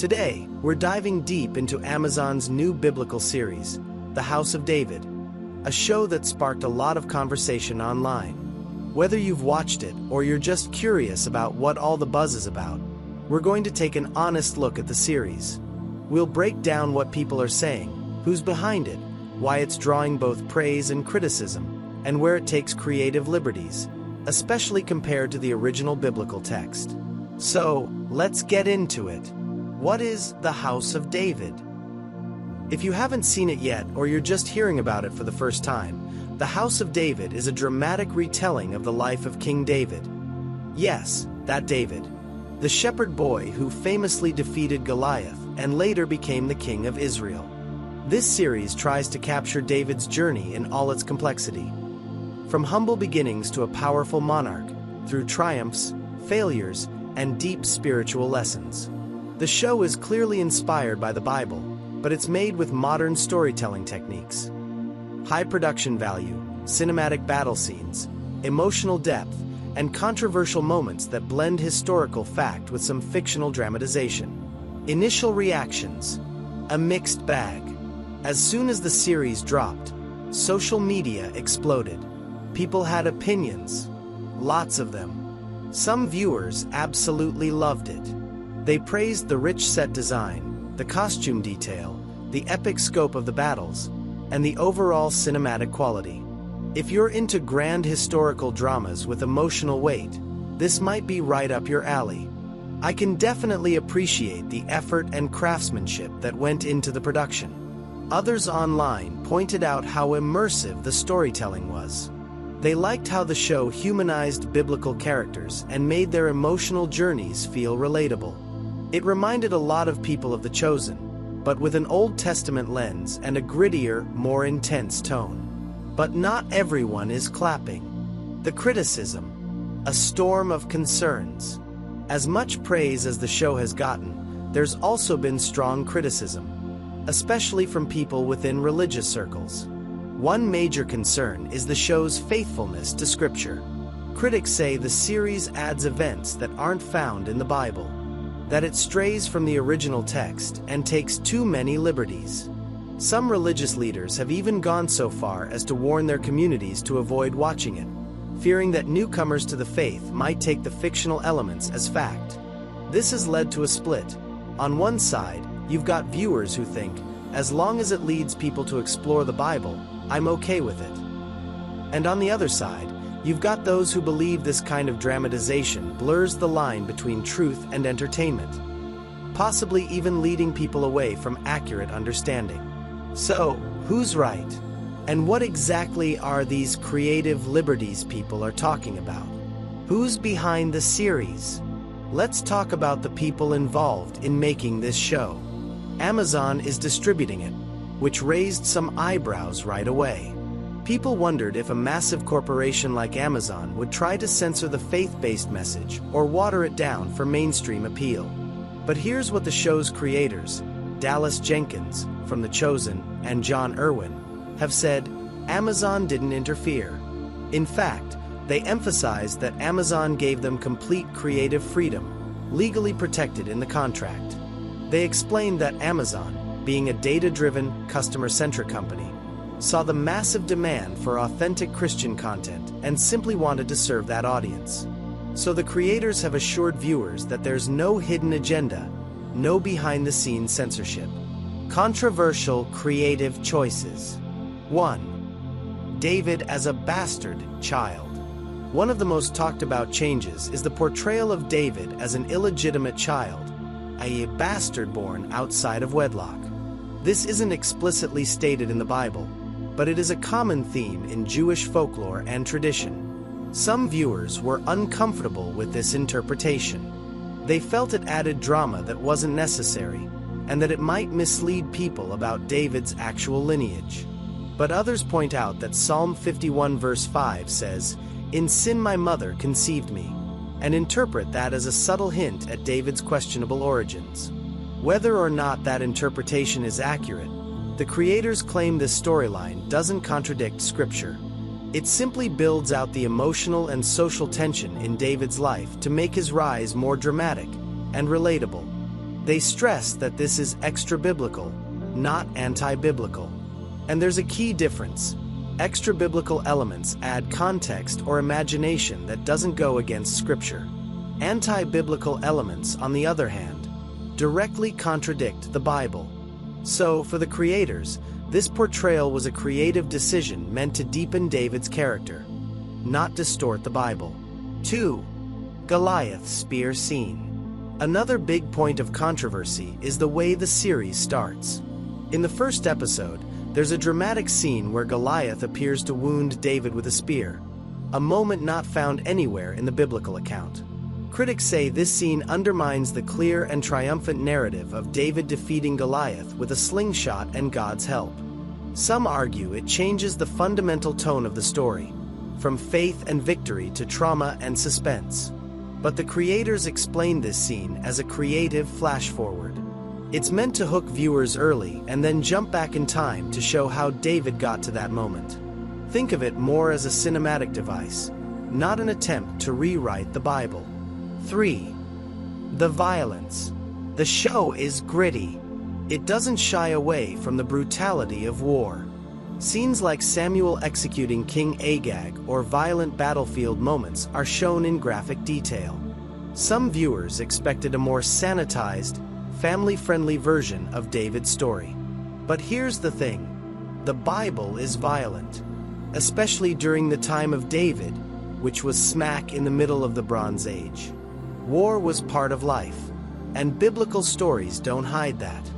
Today, we're diving deep into Amazon's new biblical series, The House of David, a show that sparked a lot of conversation online. Whether you've watched it or you're just curious about what all the buzz is about, we're going to take an honest look at the series. We'll break down what people are saying, who's behind it, why it's drawing both praise and criticism, and where it takes creative liberties, especially compared to the original biblical text. So, let's get into it. What is the House of David? If you haven't seen it yet, or you're just hearing about it for the first time, The House of David is a dramatic retelling of the life of King David. Yes, that David, the shepherd boy who famously defeated Goliath and later became the king of Israel. This series tries to capture David's journey in all its complexity. From humble beginnings to a powerful monarch, through triumphs, failures, and deep spiritual lessons. The show is clearly inspired by the Bible, but it's made with modern storytelling techniques. High production value, cinematic battle scenes, emotional depth, and controversial moments that blend historical fact with some fictional dramatization. Initial reactions: a mixed bag. As soon as the series dropped, social media exploded. People had opinions, lots of them. Some viewers absolutely loved it. They praised the rich set design, the costume detail, the epic scope of the battles, and the overall cinematic quality. If you're into grand historical dramas with emotional weight, this might be right up your alley. I can definitely appreciate the effort and craftsmanship that went into the production. Others online pointed out how immersive the storytelling was. They liked how the show humanized biblical characters and made their emotional journeys feel relatable. It reminded a lot of people of The Chosen, but with an Old Testament lens and a grittier, more intense tone. But not everyone is clapping. The criticism: a storm of concerns. As much praise as the show has gotten, there's also been strong criticism, especially from people within religious circles. One major concern is the show's faithfulness to Scripture. Critics say the series adds events that aren't found in the Bible, that it strays from the original text and takes too many liberties. Some religious leaders have even gone so far as to warn their communities to avoid watching it, fearing that newcomers to the faith might take the fictional elements as fact. This has led to a split. On one side, you've got viewers who think, as long as it leads people to explore the Bible, I'm okay with it. And on the other side, you've got those who believe this kind of dramatization blurs the line between truth and entertainment, possibly even leading people away from accurate understanding. So, who's right? And what exactly are these creative liberties people are talking about? Who's behind the series? Let's talk about the people involved in making this show. Amazon is distributing it, which raised some eyebrows right away. People wondered if a massive corporation like Amazon would try to censor the faith-based message or water it down for mainstream appeal. But here's what the show's creators, Dallas Jenkins from The Chosen and John Irwin, have said: Amazon didn't interfere. In fact, they emphasized that Amazon gave them complete creative freedom, legally protected in the contract. They explained that Amazon, being a data-driven, customer-centric company, saw the massive demand for authentic Christian content and simply wanted to serve that audience. So the creators have assured viewers that there's no hidden agenda, no behind-the-scenes censorship. Controversial creative choices. 1. David as a bastard child. One of the most talked about changes is the portrayal of David as an illegitimate child, a bastard born outside of wedlock. This isn't explicitly stated in the Bible, but it is a common theme in Jewish folklore and tradition. Some viewers were uncomfortable with this interpretation. They felt it added drama that wasn't necessary, and that it might mislead people about David's actual lineage. But others point out that Psalm 51 verse 5 says, "In sin my mother conceived me," and interpret that as a subtle hint at David's questionable origins. Whether or not that interpretation is accurate, the creators claim this storyline doesn't contradict Scripture. It simply builds out the emotional and social tension in David's life to make his rise more dramatic and relatable. They stress that this is extra-biblical, not anti-biblical. And there's a key difference. Extra-biblical elements add context or imagination that doesn't go against Scripture. Anti-biblical elements, on the other hand, directly contradict the Bible. So, for the creators, this portrayal was a creative decision meant to deepen David's character, not distort the Bible. 2. Goliath's spear scene. Another big point of controversy is the way the series starts. In the first episode, there's a dramatic scene where Goliath appears to wound David with a spear, a moment not found anywhere in the biblical account. Critics say this scene undermines the clear and triumphant narrative of David defeating Goliath with a slingshot and God's help. Some argue it changes the fundamental tone of the story, from faith and victory to trauma and suspense. But the creators explain this scene as a creative flash-forward. It's meant to hook viewers early and then jump back in time to show how David got to that moment. Think of it more as a cinematic device, not an attempt to rewrite the Bible. 3. The violence. The show is gritty. It doesn't shy away from the brutality of war. Scenes like Samuel executing King Agag or violent battlefield moments are shown in graphic detail. Some viewers expected a more sanitized, family-friendly version of David's story. But here's the thing. The Bible is violent, especially during the time of David, which was smack in the middle of the Bronze Age. War was part of life, and biblical stories don't hide that.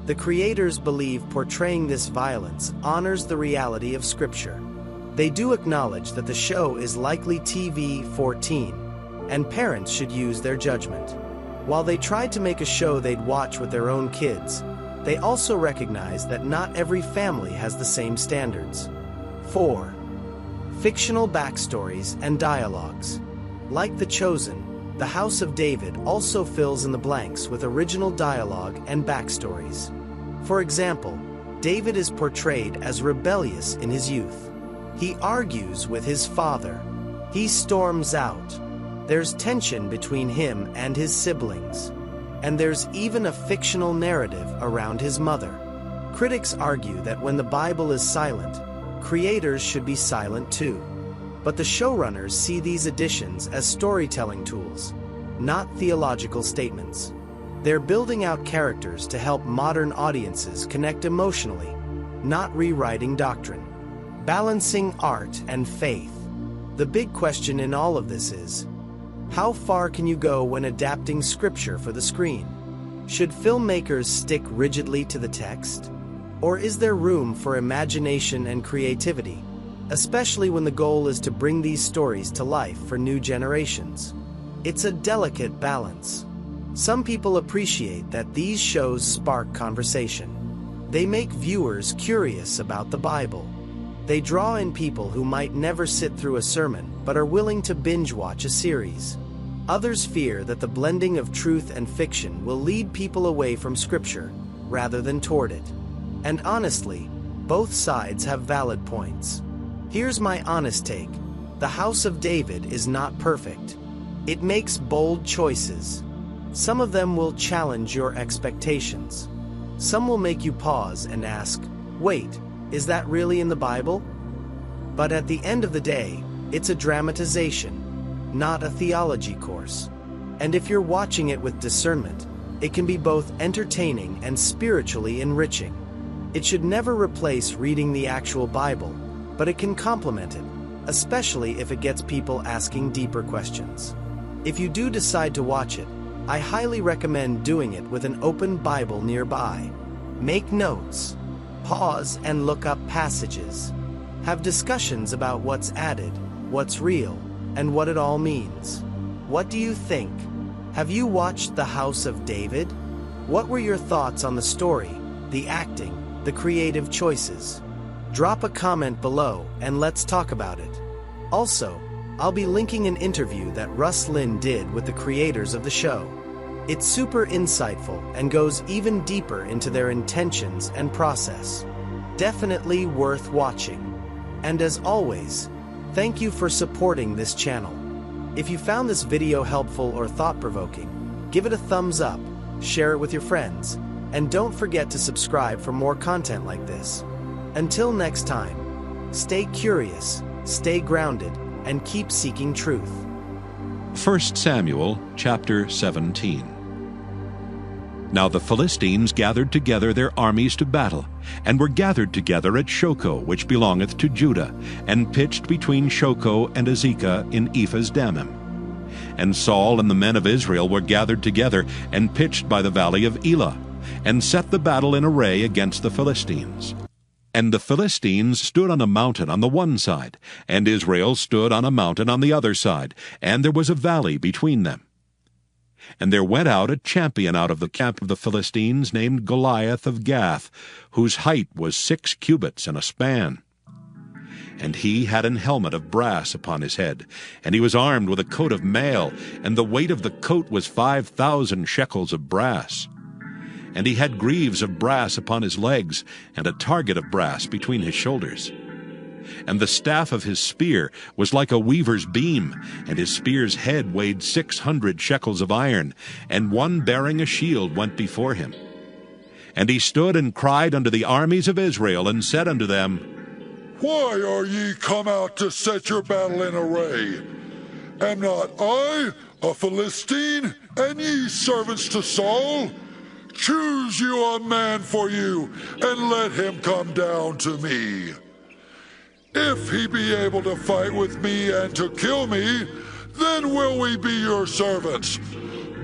The creators believe portraying this violence honors the reality of Scripture. They do acknowledge that the show is likely TV-14, and parents should use their judgment. While they tried to make a show they'd watch with their own kids, they also recognize that not every family has the same standards. 4. Fictional backstories and dialogues. Like The Chosen, The House of David also fills in the blanks with original dialogue and backstories. For example, David is portrayed as rebellious in his youth. He argues with his father. He storms out. There's tension between him and his siblings. And there's even a fictional narrative around his mother. Critics argue that when the Bible is silent, creators should be silent too. But the showrunners see these additions as storytelling tools, not theological statements. They're building out characters to help modern audiences connect emotionally, not rewriting doctrine. Balancing art and faith. The big question in all of this is, how far can you go when adapting Scripture for the screen? Should filmmakers stick rigidly to the text? Or is there room for imagination and creativity, especially when the goal is to bring these stories to life for new generations? It's a delicate balance. Some people appreciate that these shows spark conversation. They make viewers curious about the Bible. They draw in people who might never sit through a sermon but are willing to binge-watch a series. Others fear that the blending of truth and fiction will lead people away from Scripture rather than toward it. And honestly, both sides have valid points. Here's my honest take. The House of David is not perfect. It makes bold choices. Some of them will challenge your expectations. Some will make you pause and ask, wait, is that really in the Bible? But at the end of the day, it's a dramatization, not a theology course. And if you're watching it with discernment, it can be both entertaining and spiritually enriching. It should never replace reading the actual Bible, but it can complement it, especially if it gets people asking deeper questions. If you do decide to watch it, I highly recommend doing it with an open Bible nearby. Make notes, pause and look up passages. Have discussions about what's added, what's real, and what it all means. What do you think? Have you watched The House of David? What were your thoughts on the story, the acting, the creative choices? Drop a comment below and let's talk about it. Also, I'll be linking an interview that Russ Lynn did with the creators of the show. It's super insightful and goes even deeper into their intentions and process. Definitely worth watching. And as always, thank you for supporting this channel. If you found this video helpful or thought-provoking, give it a thumbs up, share it with your friends, and don't forget to subscribe for more content like this. Until next time, stay curious, stay grounded, and keep seeking truth. 1 Samuel chapter 17. Now the Philistines gathered together their armies to battle, and were gathered together at Shochoh, which belongeth to Judah, and pitched between Shochoh and Azekah in Ephas Dammim. And Saul and the men of Israel were gathered together, and pitched by the valley of Elah, and set the battle in array against the Philistines. And the Philistines stood on a mountain on the one side, and Israel stood on a mountain on the other side, and there was a valley between them. And there went out a champion out of the camp of the Philistines, named Goliath of Gath, whose height was 6 cubits and a span. And he had an helmet of brass upon his head, and he was armed with a coat of mail, and the weight of the coat was 5,000 shekels of brass. And he had greaves of brass upon his legs, and a target of brass between his shoulders. And the staff of his spear was like a weaver's beam, and his spear's head weighed 600 shekels of iron, and one bearing a shield went before him. And he stood and cried unto the armies of Israel, and said unto them, Why are ye come out to set your battle in array? Am not I a Philistine, and ye servants to Saul? Choose you a man for you, and let him come down to me. If he be able to fight with me and to kill me, then will we be your servants.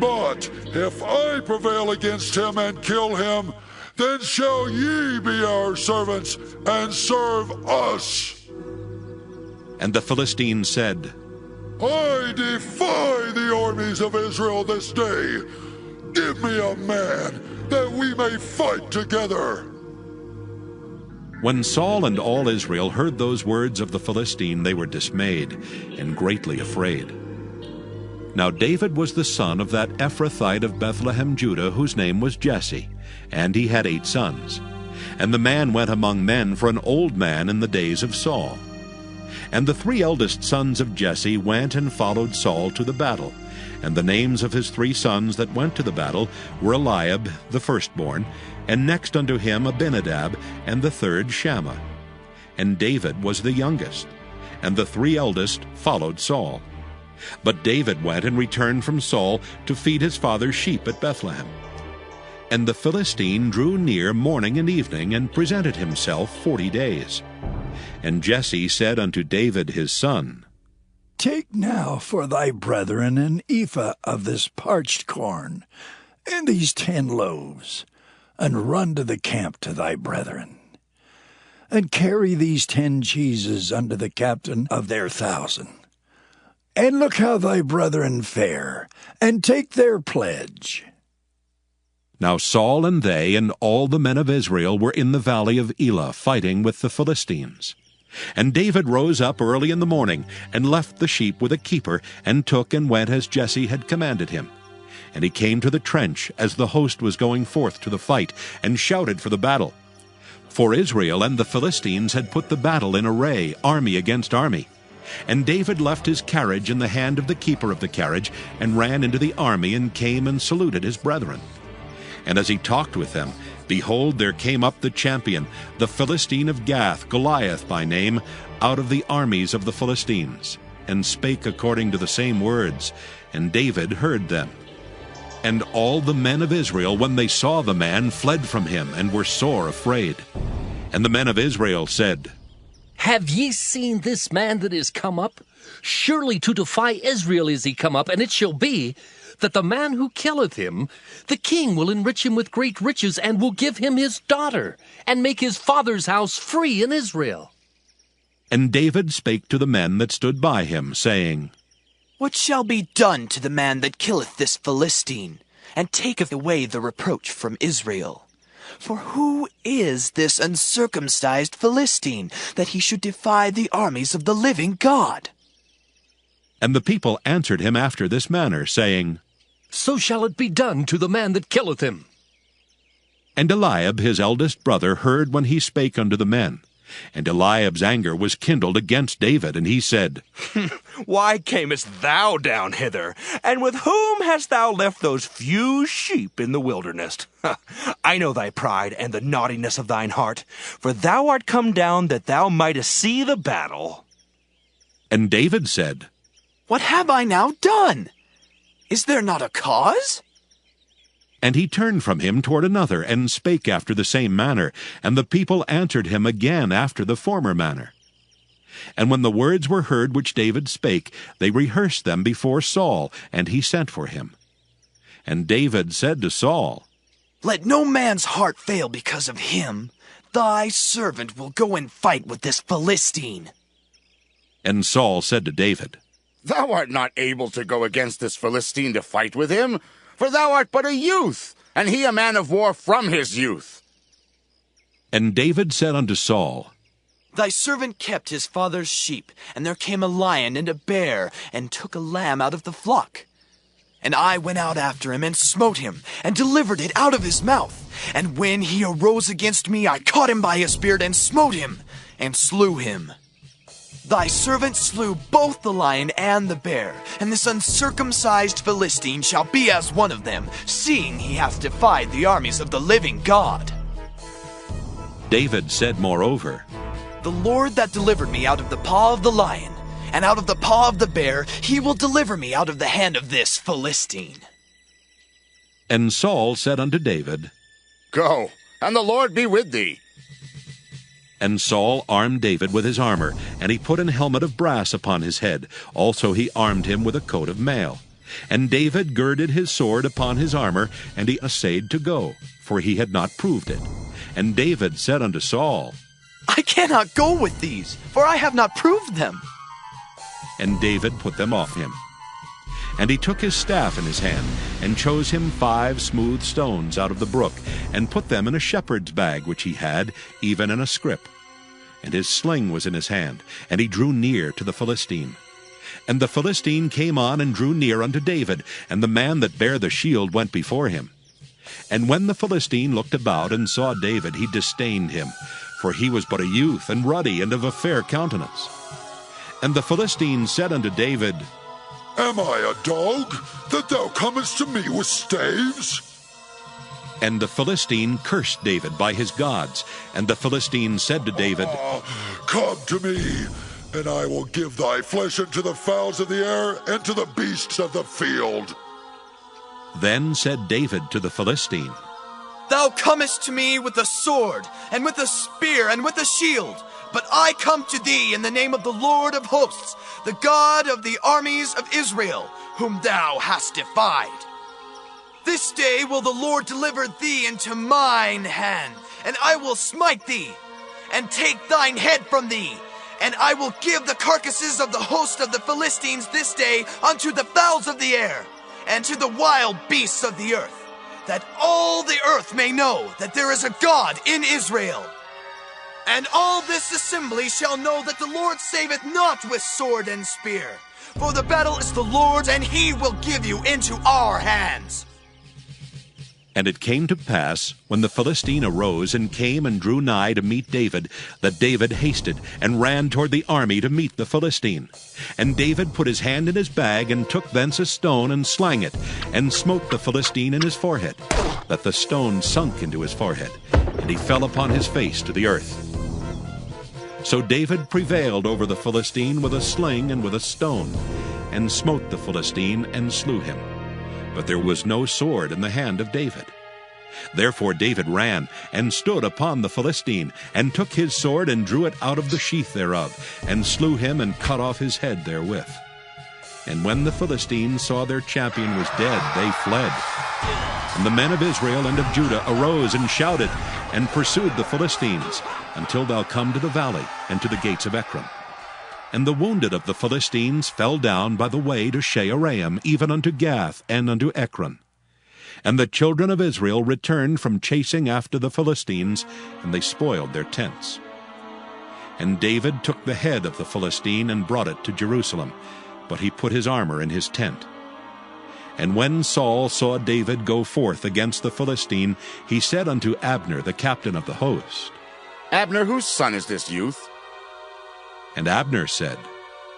But if I prevail against him and kill him, then shall ye be our servants and serve us. And the Philistines said, I defy the armies of Israel this day. Give me a man, that we may fight together. When Saul and all Israel heard those words of the Philistine, they were dismayed, and greatly afraid. Now David was the son of that Ephrathite of Bethlehem, Judah, whose name was Jesse, and he had 8 sons. And the man went among men for an old man in the days of Saul. And the 3 eldest sons of Jesse went and followed Saul to the battle. And the names of his 3 sons that went to the battle were Eliab the firstborn, and next unto him Abinadab, and the third Shammah. And David was the youngest, and the 3 eldest followed Saul. But David went and returned from Saul to feed his father's sheep at Bethlehem. And the Philistine drew near morning and evening, and presented himself 40 days. And Jesse said unto David his son, Take now for thy brethren an ephah of this parched corn, and these 10 loaves, and run to the camp to thy brethren. And carry these 10 cheeses unto the captain of their 1,000. And look how thy brethren fare, and take their pledge. Now Saul and they and all the men of Israel were in the valley of Elah, fighting with the Philistines. And David rose up early in the morning, and left the sheep with a keeper, and took and went as Jesse had commanded him. And he came to the trench as the host was going forth to the fight, and shouted for the battle. For Israel and the Philistines had put the battle in array, army against army. And David left his carriage in the hand of the keeper of the carriage, and ran into the army, and came and saluted his brethren. And as he talked with them, behold, there came up the champion, the Philistine of Gath, Goliath by name, out of the armies of the Philistines, and spake according to the same words, and David heard them. And all the men of Israel, when they saw the man, fled from him, and were sore afraid. And the men of Israel said, Have ye seen this man that is come up? Surely to defy Israel is he come up, and it shall be, that the man who killeth him, the king will enrich him with great riches, and will give him his daughter, and make his father's house free in Israel. And David spake to the men that stood by him, saying, What shall be done to the man that killeth this Philistine, and taketh away the reproach from Israel? For who is this uncircumcised Philistine, that he should defy the armies of the living God? And the people answered him after this manner, saying, So shall it be done to the man that killeth him. And Eliab his eldest brother heard when he spake unto the men. And Eliab's anger was kindled against David, and he said, Why camest thou down hither? And with whom hast thou left those few sheep in the wilderness? I know thy pride and the naughtiness of thine heart, for thou art come down that thou mightest see the battle. And David said, What have I now done? Is there not a cause? And he turned from him toward another, and spake after the same manner. And the people answered him again after the former manner. And when the words were heard which David spake, they rehearsed them before Saul, and he sent for him. And David said to Saul, Let no man's heart fail because of him. Thy servant will go and fight with this Philistine. And Saul said to David, Thou art not able to go against this Philistine to fight with him, for thou art but a youth, and he a man of war from his youth. And David said unto Saul, Thy servant kept his father's sheep, and there came a lion and a bear, and took a lamb out of the flock. And I went out after him, and smote him, and delivered it out of his mouth. And when he arose against me, I caught him by his beard, and smote him, and slew him. Thy servant slew both the lion and the bear, and this uncircumcised Philistine shall be as one of them, seeing he hath defied the armies of the living God. David said moreover, The Lord that delivered me out of the paw of the lion, and out of the paw of the bear, he will deliver me out of the hand of this Philistine. And Saul said unto David, Go, and the Lord be with thee. And Saul armed David with his armor, and he put an helmet of brass upon his head. Also he armed him with a coat of mail. And David girded his sword upon his armor, and he essayed to go, for he had not proved it. And David said unto Saul, I cannot go with these, for I have not proved them. And David put them off him. And he took his staff in his hand, and chose him 5 smooth stones out of the brook, and put them in a shepherd's bag which he had, even in a scrip. And his sling was in his hand, and he drew near to the Philistine. And the Philistine came on and drew near unto David, and the man that bare the shield went before him. And when the Philistine looked about and saw David, he disdained him, for he was but a youth, and ruddy, and of a fair countenance. And the Philistine said unto David, Am I a dog, that thou comest to me with staves? And the Philistine cursed David by his gods. And the Philistine said to David, Come to me, and I will give thy flesh unto the fowls of the air, and to the beasts of the field. Then said David to the Philistine, Thou comest to me with a sword, and with a spear, and with a shield. But I come to thee in the name of the Lord of hosts, the God of the armies of Israel, whom thou hast defied. This day will the Lord deliver thee into mine hand, and I will smite thee, and take thine head from thee. And I will give the carcasses of the host of the Philistines this day unto the fowls of the air, and to the wild beasts of the earth, that all the earth may know that there is a God in Israel. And all this assembly shall know that the Lord saveth not with sword and spear, for the battle is the Lord's, and he will give you into our hands. And it came to pass, when the Philistine arose and came and drew nigh to meet David, that David hasted and ran toward the army to meet the Philistine. And David put his hand in his bag, and took thence a stone, and slang it, and smote the Philistine in his forehead, that the stone sunk into his forehead, and he fell upon his face to the earth. So David prevailed over the Philistine with a sling and with a stone, and smote the Philistine, and slew him. But there was no sword in the hand of David. Therefore David ran, and stood upon the Philistine, and took his sword, and drew it out of the sheath thereof, and slew him, and cut off his head therewith. And when the Philistines saw their champion was dead, they fled. And the men of Israel and of Judah arose and shouted, and pursued the Philistines, until thou come to the valley, and to the gates of Ekron. And the wounded of the Philistines fell down by the way to Shaaraim, even unto Gath, and unto Ekron. And the children of Israel returned from chasing after the Philistines, and they spoiled their tents. And David took the head of the Philistine, and brought it to Jerusalem, but he put his armor in his tent. And when Saul saw David go forth against the Philistine, he said unto Abner, the captain of the host, Abner, whose son is this youth? And Abner said,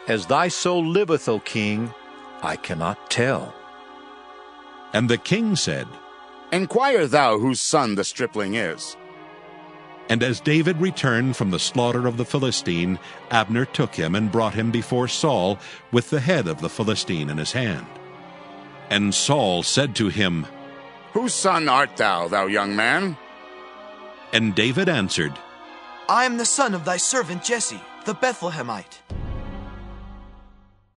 As thy soul liveth, O king, I cannot tell. And the king said, Inquire thou whose son the stripling is. And as David returned from the slaughter of the Philistine, Abner took him and brought him before Saul with the head of the Philistine in his hand. And Saul said to him, Whose son art thou, thou young man? And David answered, I am the son of thy servant Jesse, the Bethlehemite.